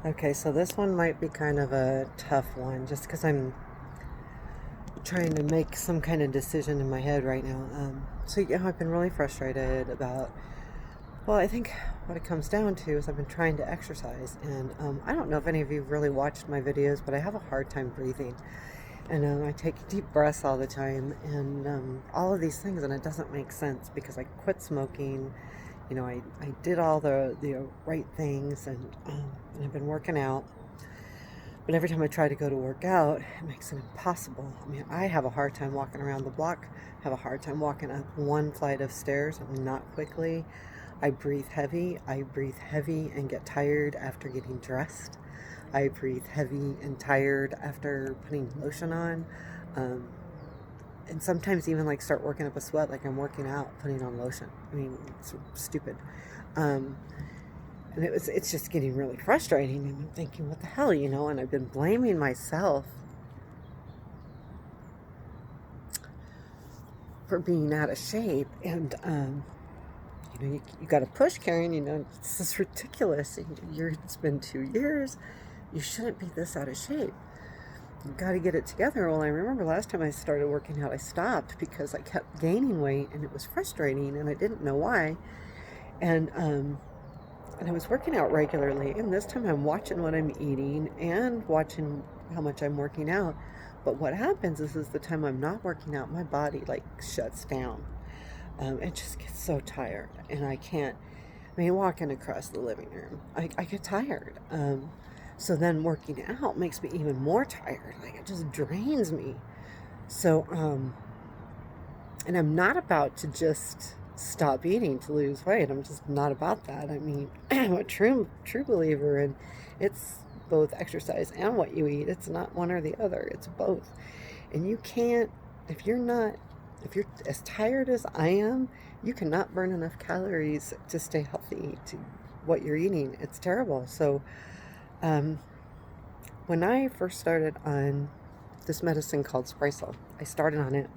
Okay, so this one might be kind of a tough one just because I'm trying to make some kind of decision in my head right now. I've been really frustrated about, well, I think what it comes down to is I've been trying to exercise. And I don't know if any of you really watched my videos, but I have a hard time breathing. And I take deep breaths all the time and all of these things, and it doesn't make sense because I quit smoking. I did all the right things, and I've been working out. But every time I try to go to work out, it makes it impossible. I mean, I have a hard time walking around the block, have a hard time walking up one flight of stairs, not quickly. I breathe heavy. I breathe heavy and get tired after getting dressed. I breathe heavy and tired after putting lotion on. Um, and sometimes even like start working up a sweat like I'm working out, putting on lotion. I mean, it's stupid. Um, and it's just getting really frustrating, and I'm thinking, what the hell, and I've been blaming myself for being out of shape. And you got to push, Karen. This is ridiculous. It's been 2 years. You shouldn't be this out of shape. You got to get it together. Well, I remember last time I started working out, I stopped because I kept gaining weight, and it was frustrating, and I didn't know why. And I was working out regularly, and this time I'm watching what I'm eating and watching how much I'm working out. But what happens is the time I'm not working out, my body like shuts down. It just gets so tired, and I can't. I mean, walking across the living room, I get tired. So then working out makes me even more tired. Like, it just drains me. So, and I'm not about to just stop eating to lose weight. I'm just not about that. I mean, I'm a true believer in it's both exercise and what you eat. It's not one or the other. It's both. And you can't if you're not if you're as tired as I am, you cannot burn enough calories to stay healthy to what you're eating. It's terrible. So, um, when I first started on this medicine called Sprycel, I started on it.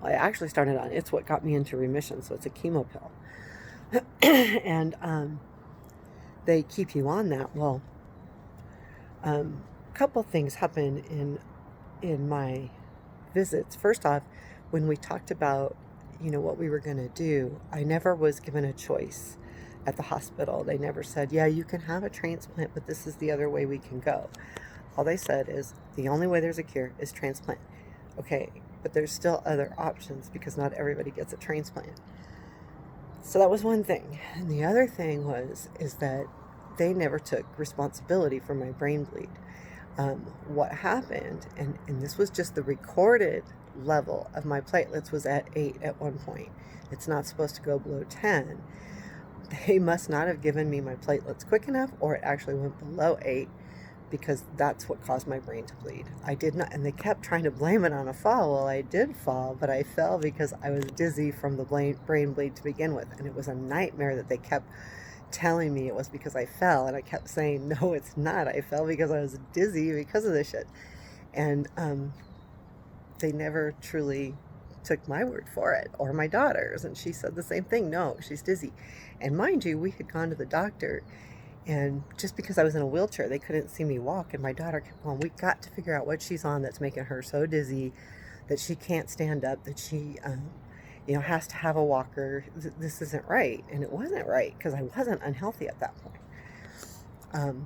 Well, I actually started on it. It's what got me into remission. So it's a chemo pill, and they keep you on that. Well, a couple things happen in my visits. First off, when we talked about what we were going to do, I never was given a choice at the hospital. They never said, yeah, you can have a transplant, but this is the other way we can go. All they said is the only way there's a cure is transplant. Okay, but there's still other options because not everybody gets a transplant. So that was one thing. And the other thing is that they never took responsibility for my brain bleed. What happened, and this was just the recorded level of my platelets, was at 8 at one point. It's not supposed to go below 10. They must not have given me my platelets quick enough, or it actually went below 8, because that's what caused my brain to bleed. I did not, and they kept trying to blame it on a fall. Well, I did fall, but I fell because I was dizzy from the brain bleed to begin with, and it was a nightmare that they kept telling me it was because I fell, and I kept saying, no, it's not. I fell because I was dizzy because of this shit. And they never truly took my word for it, or my daughter's, and she said the same thing. No, she's dizzy. And mind you, we had gone to the doctor, and just because I was in a wheelchair, they couldn't see me walk, and my daughter kept going, we got to figure out what she's on that's making her so dizzy that she can't stand up, that she has to have a walker. This isn't right. And it wasn't right because I wasn't unhealthy at that point.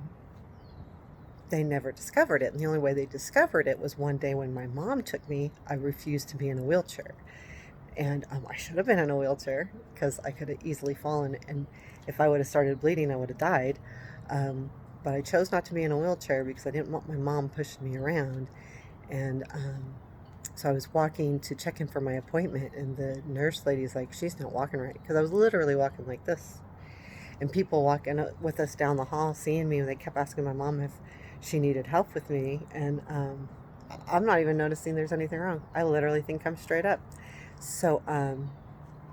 They never discovered it. And the only way they discovered it was one day when my mom took me. I refused to be in a wheelchair. And I should have been in a wheelchair because I could have easily fallen. And if I would have started bleeding, I would have died. But I chose not to be in a wheelchair because I didn't want my mom pushing me around. And so I was walking to check in for my appointment, and the nurse lady's like, she's not walking right. Because I was literally walking like this. And people walking with us down the hall, seeing me, and they kept asking my mom if she needed help with me. And I'm not even noticing there's anything wrong. I literally think I'm straight up. So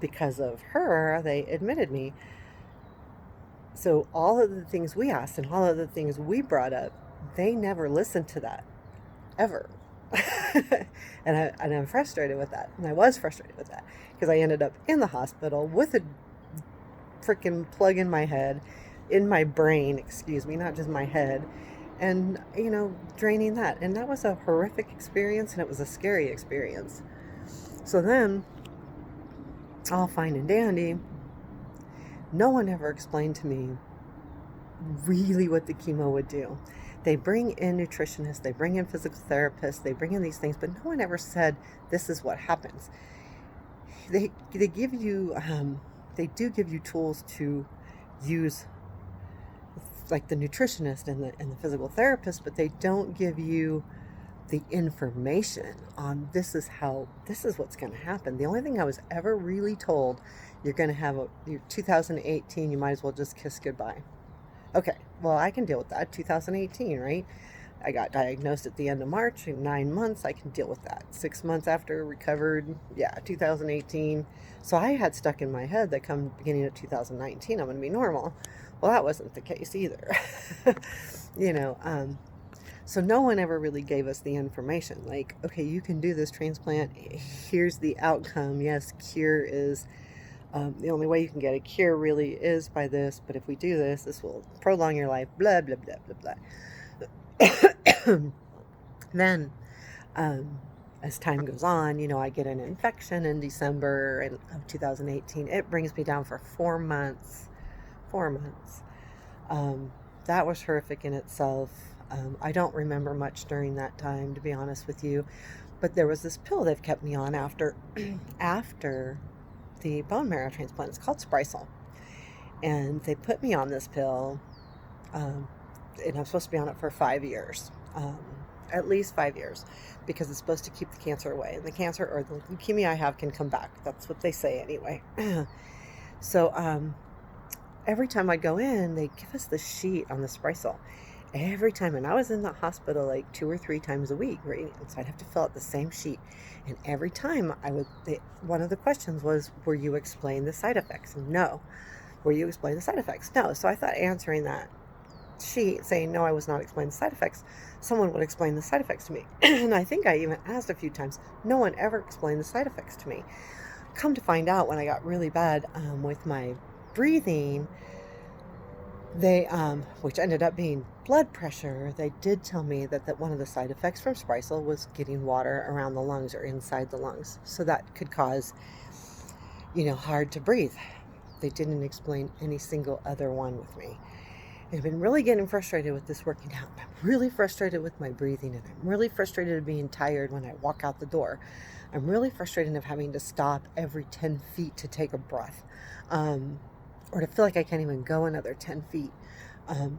because of her, they admitted me. So all of the things we asked and all of the things we brought up, they never listened to that, ever. And I'm frustrated with that. And I was frustrated with that because I ended up in the hospital with a freaking plug in my head in my brain, excuse me, not just my head, and, draining that. And that was a horrific experience, and it was a scary experience. So then, all fine and dandy, no one ever explained to me really what the chemo would do. They bring in nutritionists, they bring in physical therapists, they bring in these things, but no one ever said this is what happens. They give you they do give you tools to use, like the nutritionist and the physical therapist, but they don't give you the information on this is what's going to happen. The only thing I was ever really told, you're going to have your 2018, you might as well just kiss goodbye. Okay, well, I can deal with that. 2018, right? I got diagnosed at the end of March. In 9 months, I can deal with that. 6 months after recovered, 2018. So I had stuck in my head that come beginning of 2019, I'm going to be normal. Well, that wasn't the case either. So no one ever really gave us the information. Like, okay, you can do this transplant. Here's the outcome. Yes, cure is... the only way you can get a cure really is by this, but if we do this, this will prolong your life, blah, blah, blah, blah, blah. Then, as time goes on, I get an infection in December of 2018. It brings me down for 4 months. 4 months. That was horrific in itself. I don't remember much during that time, to be honest with you, but there was this pill they've kept me on after the bone marrow transplant. It's called Sprycel, and they put me on this pill, and I'm supposed to be on it for 5 years, at least 5 years, because it's supposed to keep the cancer away, and the cancer or the leukemia I have can come back. That's what they say anyway. So every time I go in, they give us the sheet on the Sprycel. Every time, and I was in the hospital like 2 or 3 times a week, right? And so I'd have to fill out the same sheet. And every time one of the questions was, were you explained the side effects? No. Were you explained the side effects? No. So I thought answering that sheet saying, no, I was not explained the side effects, someone would explain the side effects to me. And I think I even asked a few times. No one ever explained the side effects to me. Come to find out, when I got really bad with my breathing, they, which ended up being blood pressure, they did tell me that one of the side effects from Sprycel was getting water around the lungs or inside the lungs. So that could cause, hard to breathe. They didn't explain any single other one with me. I've been really getting frustrated with this working out. I'm really frustrated with my breathing, and I'm really frustrated of being tired when I walk out the door. I'm really frustrated of having to stop every 10 feet to take a breath. Or to feel like I can't even go another 10 feet. I'm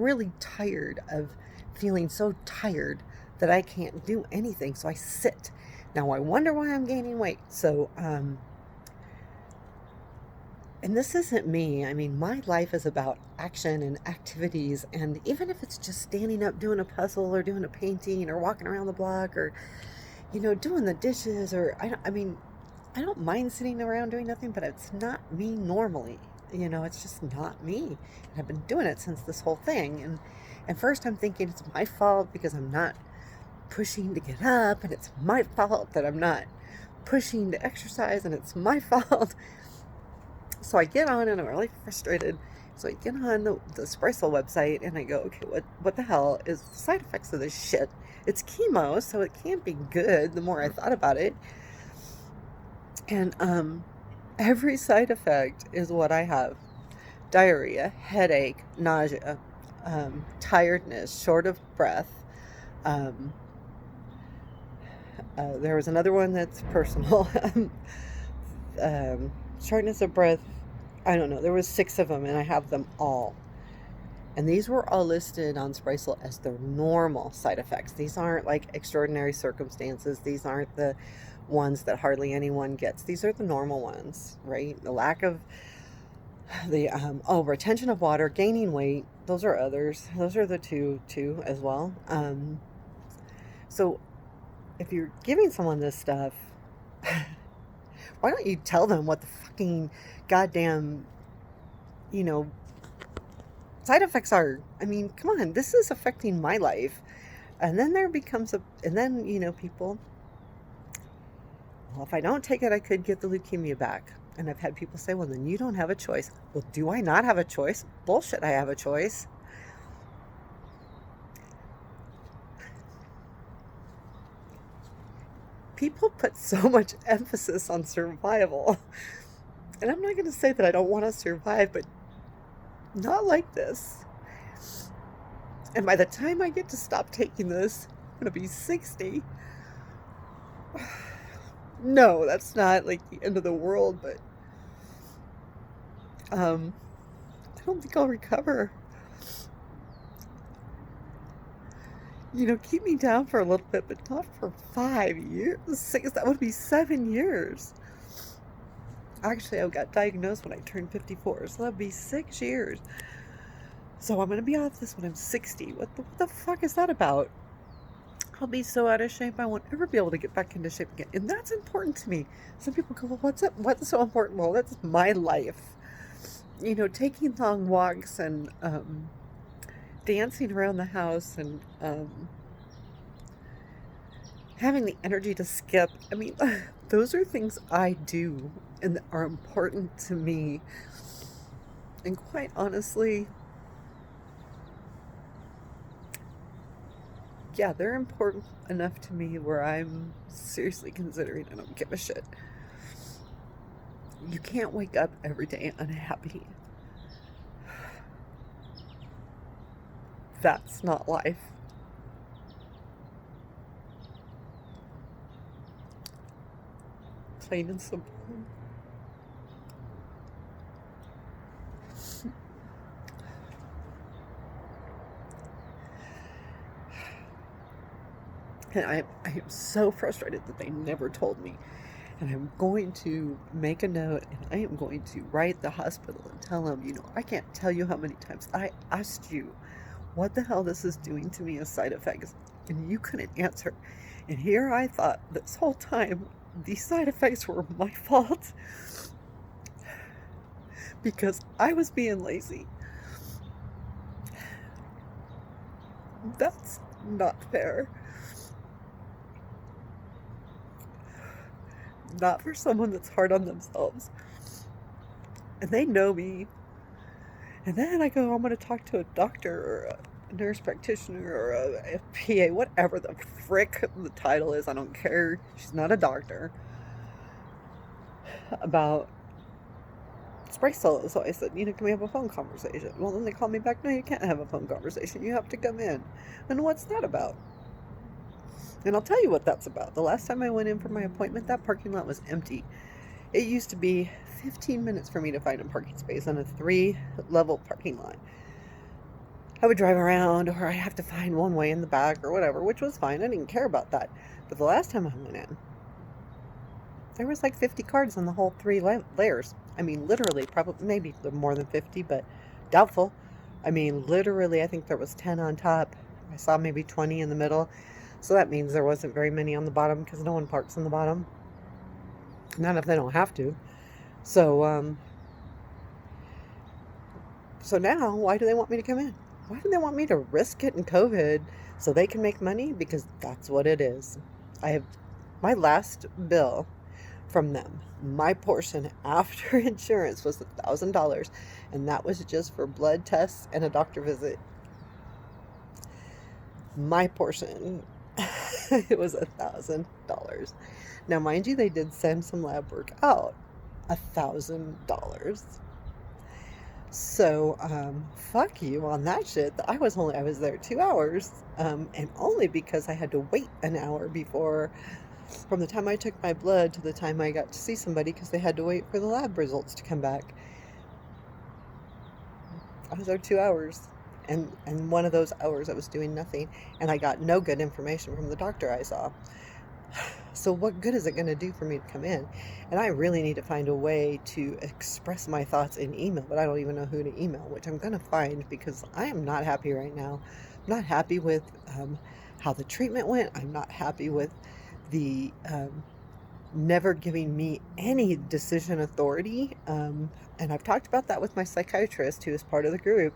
really tired of feeling so tired that I can't do anything, so I sit. Now, I wonder why I'm gaining weight. So, and this isn't me. I mean, my life is about action and activities, and even if it's just standing up doing a puzzle or doing a painting or walking around the block or, doing the dishes, or, I don't mind sitting around doing nothing, but it's not me normally. It's just not me. And I've been doing it since this whole thing. And first I'm thinking it's my fault because I'm not pushing to get up, and it's my fault that I'm not pushing to exercise, and it's my fault. So I get on, and I'm really frustrated. So I get on the Sprycel website, and I go, okay, what the hell is the side effects of this shit? It's chemo, so it can't be good, the more I thought about it. And every side effect is what I have: diarrhea, headache, nausea, tiredness, short of breath. There was another one that's personal. Shortness of breath. I don't know. There was 6 of them, and I have them all. And these were all listed on Sprycel as their normal side effects. These aren't like extraordinary circumstances. These aren't the ones that hardly anyone gets. These are the normal ones, right? The lack of the retention of water, gaining weight. Those are others. Those are the two as well. So if you're giving someone this stuff, why don't you tell them what the fucking goddamn, side effects are? I mean, come on, this is affecting my life. And then people, well, if I don't take it, I could get the leukemia back. And I've had people say, well, then you don't have a choice. Well, do I not have a choice? Bullshit, I have a choice. People put so much emphasis on survival. And I'm not going to say that I don't want to survive, but not like this. And by the time I get to stop taking this, I'm going to be 60. No, that's not like the end of the world, but I don't think I'll recover. Keep me down for a little bit, but not for 5 years. 6, that would be 7 years. Actually, I got diagnosed when I turned 54, so that'd be 6 years. So I'm going to be off this when I'm 60. What the fuck is that about? I'll be so out of shape, I won't ever be able to get back into shape again. And that's important to me. Some people go, well, what's so important? Well, that's my life. Taking long walks and dancing around the house and having the energy to skip. I mean, those are things I do and are important to me. And quite honestly, yeah, they're important enough to me where I'm seriously considering I don't give a shit. You can't wake up every day unhappy. That's not life. Plain and simple. And I am so frustrated that they never told me. And I'm going to make a note and I am going to write the hospital and tell them, I can't tell you how many times I asked you what the hell this is doing to me as side effects, and you couldn't answer. And here I thought this whole time these side effects were my fault because I was being lazy. That's not fair. Not for someone that's hard on themselves. And they know me. And then I go, I'm going to talk to a doctor or a nurse practitioner or a PA, whatever the frick the title is. I don't care. She's not a doctor. About spray solo. So I said, can we have a phone conversation? Well, then they call me back. No, you can't have a phone conversation. You have to come in. And what's that about? And I'll tell you what that's about. The last time I went in for my appointment, that parking lot was empty. It used to be 15 minutes for me to find a parking space on a 3-level parking lot. I would drive around, or I'd have to find one way in the back or whatever, which was fine. I didn't care about that. But the last time I went in, there was like 50 cars on the whole 3 layers. I mean, literally, probably, maybe more than 50, but doubtful. I mean, literally, I think there was 10 on top. I saw maybe 20 in the middle. So that means there wasn't very many on the bottom because no one parks on the bottom. Not if they don't have to. So now, why do they want me to come in? Why do they want me to risk getting COVID so they can make money? Because that's what it is. I have my last bill from them. My portion after insurance was $1,000, and that was just for blood tests and a doctor visit. My portion, it was $1,000. Now, mind you, they did send some lab work out. $1,000. So, fuck you on that shit. I was there 2 hours, and only because I had to wait an hour before, from the time I took my blood to the time I got to see somebody, because they had to wait for the lab results to come back. I was there 2 hours, and one of those hours I was doing nothing, and I got no good information from the doctor I saw. So what good is it going to do for me to come in? And I really need to find a way to express my thoughts in email, but I don't even know who to email, which I'm going to find, because I am not happy right now. I'm not happy with how the treatment went. I'm not happy with the never giving me any decision authority. And I've talked about that with my psychiatrist, who is part of the group.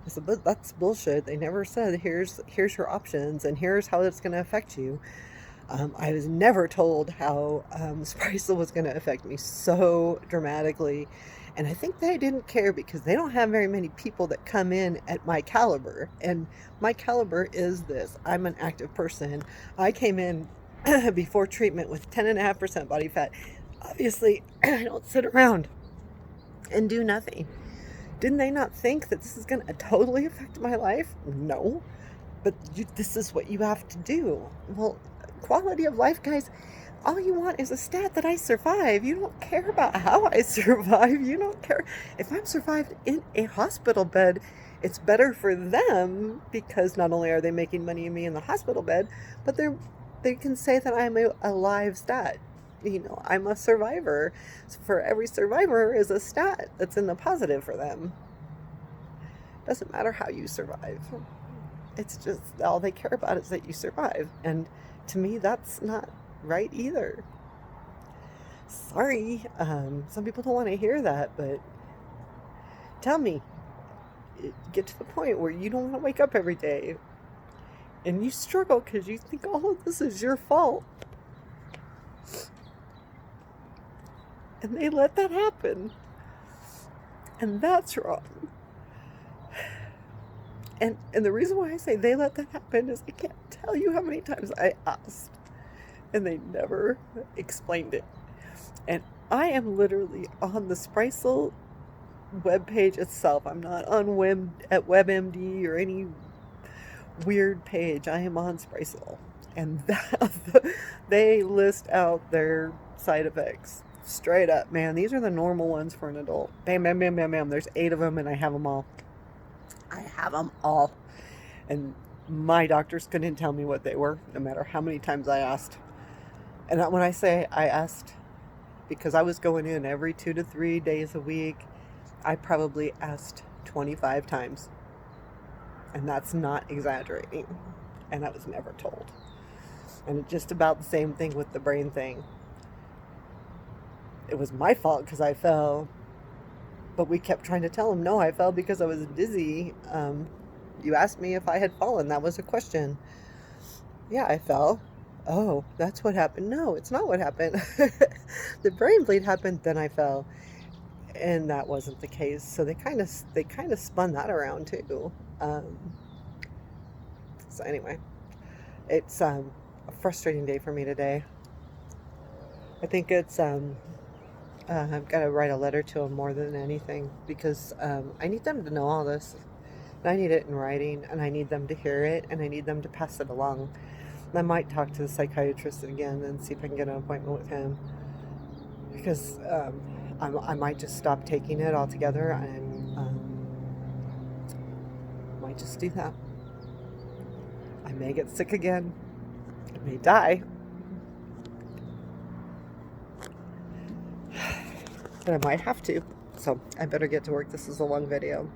I said, but that's bullshit. They never said, here's your options and here's how it's going to affect you. I was never told how Sprycel was going to affect me so dramatically. And I think they didn't care because they don't have very many people that come in at my caliber. And my caliber is this. I'm an active person. I came in before treatment with 10.5% body fat. Obviously, I don't sit around and do nothing. Didn't they not think that this is going to totally affect my life? No. But this is what you have to do. Well, quality of life, guys, all you want is a stat that I survive. You don't care about how I survive. You don't care. If I'm survived in a hospital bed, it's better for them because not only are they making money in me in the hospital bed, but they can say that I'm a live stat. You know, I'm a survivor. So for every survivor is a stat that's in the positive for them. Doesn't matter how you survive. It's just all they care about is that you survive. And to me, that's not right either. Sorry, some people don't want to hear that, but tell me, get to the point where you don't want to wake up every day and you struggle because you think all of this is your fault. And they let that happen. And that's wrong. And the reason why I say they let that happen is I can't tell you how many times I asked and they never explained it. And I am literally on the Sprycel webpage itself. I'm not on WebMD or any weird page. I am on Sprycel. And they list out their side effects straight up, man. These are the normal ones for an adult. Bam, bam, bam, bam, bam. There's 8 of them and I have them all. I have them all. And my doctors couldn't tell me what they were, no matter how many times I asked. And when I say I asked, because I was going in every 2 to 3 days a week, I probably asked 25 times. And that's not exaggerating. And I was never told. And it's just about the same thing with the brain thing. It was my fault because I fell. But we kept trying to tell him, no, I fell because I was dizzy. You asked me if I had fallen. That was a question. Yeah, I fell. Oh, that's what happened. No, it's not what happened. The brain bleed happened, then I fell. And that wasn't the case. So they kind of spun that around too. So anyway, it's a frustrating day for me today. I think it's I've got to write a letter to them more than anything because I need them to know all this. And I need it in writing, and I need them to hear it, and I need them to pass it along. And I might talk to the psychiatrist again and see if I can get an appointment with him because I might just stop taking it altogether and might just do that. I may get sick again. I may die. But I might have to. So I better get to work. This is a long video.